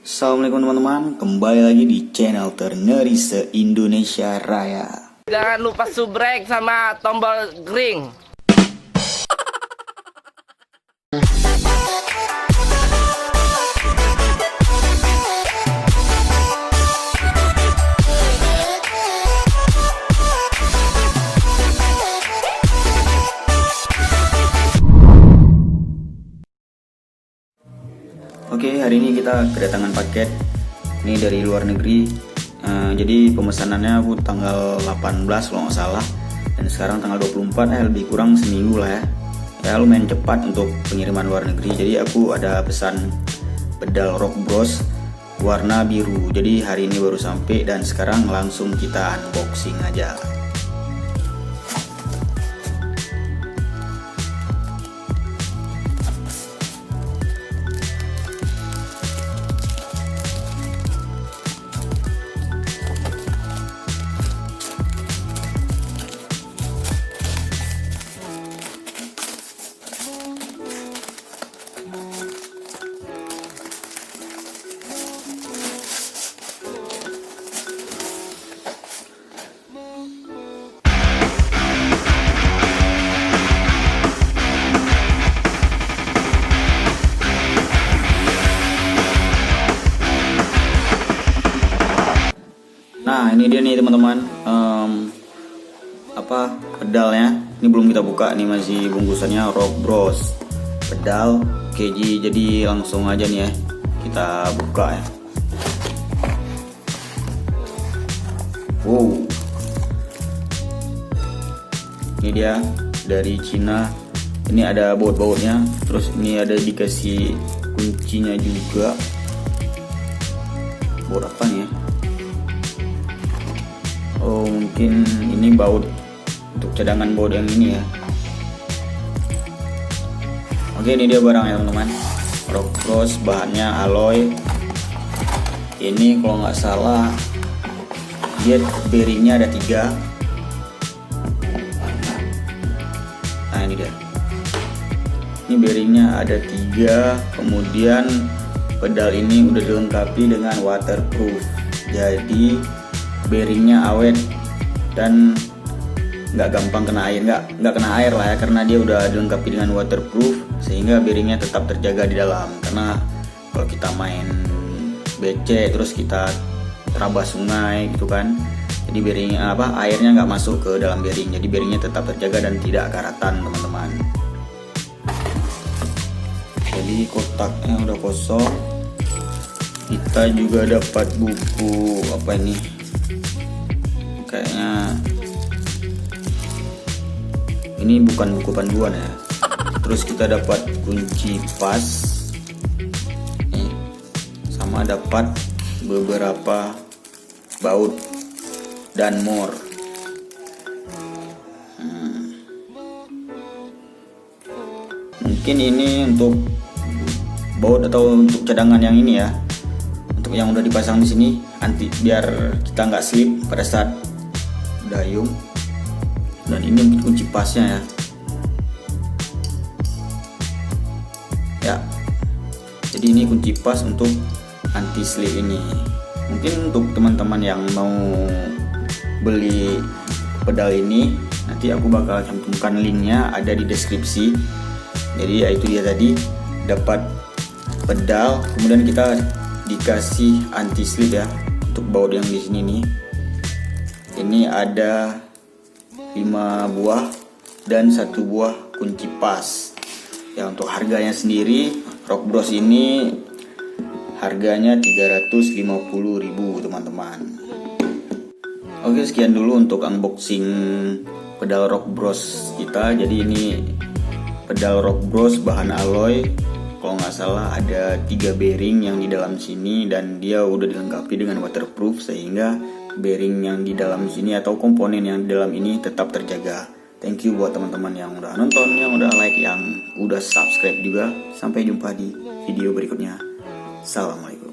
Assalamualaikum teman-teman, kembali lagi di channel terngeri se-Indonesia Raya. Jangan lupa subrek sama tombol green. Oke, hari ini kita kedatangan paket ini dari luar negeri. Jadi pemesanannya aku tanggal 18 kalau nggak salah, dan sekarang tanggal 24, lebih kurang seminggu lah ya. Ya lumayan cepat untuk pengiriman luar negeri. Jadi aku ada pesan pedal Rock Bros warna biru. Jadi hari ini baru sampai dan sekarang langsung kita unboxing aja. Nah ini dia nih teman-teman, pedalnya ini belum kita buka nih, masih bungkusannya Rock Bros pedal KG. Jadi langsung aja nih ya kita buka ya. Wow, ini dia dari Cina. Ini ada baut-bautnya, terus ini ada dikasih kuncinya juga. Baut apa nih ya? Oh, mungkin ini baut untuk cadangan baut yang ini ya. Oke, ini dia barangnya teman-teman. Rock Bros, bahannya alloy. Ini kalau nggak salah dia bearingnya ada 3. Nah ini dia. Ini bearingnya ada 3. Kemudian pedal ini udah dilengkapi dengan waterproof. Jadi bearingnya awet dan nggak gampang kena air, nggak kena air lah ya, karena dia udah dilengkapi dengan waterproof, sehingga bearingnya tetap terjaga di dalam. Karena kalau kita main becek terus kita terabas sungai gitu kan, jadi bearing airnya nggak masuk ke dalam bearing, jadi bearingnya tetap terjaga dan tidak karatan teman-teman. Jadi kotaknya udah kosong. Kita juga dapat buku apa ini, kayaknya ini bukan buku panduan ya. Terus kita dapat kunci pas nih, sama dapat beberapa baut dan more. Mungkin ini untuk baut atau untuk cadangan yang ini ya, untuk yang udah dipasang di sini, anti biar kita nggak slip pada saat dayung. Dan ini kunci pasnya ya. Jadi ini kunci pas untuk anti slip ini. Mungkin untuk teman-teman yang mau beli pedal ini, nanti aku bakal cantumkan linknya, ada di deskripsi. Jadi ya itu dia tadi, dapat pedal, kemudian kita dikasih anti slip ya untuk baut yang di sini nih. Ini ada 5 buah dan 1 buah kunci pas. Ya untuk harganya sendiri, Rock Bros ini harganya 350.000 teman-teman. Oke, sekian dulu untuk unboxing pedal Rock Bros kita. Jadi ini pedal Rock Bros bahan alloy. Kalau nggak salah ada 3 bearing yang di dalam sini, dan dia udah dilengkapi dengan waterproof, sehingga bearing yang di dalam sini atau komponen yang di dalam ini tetap terjaga. Thank you buat teman-teman yang udah nonton, yang udah like, yang udah subscribe juga. Sampai jumpa di video berikutnya. Assalamualaikum.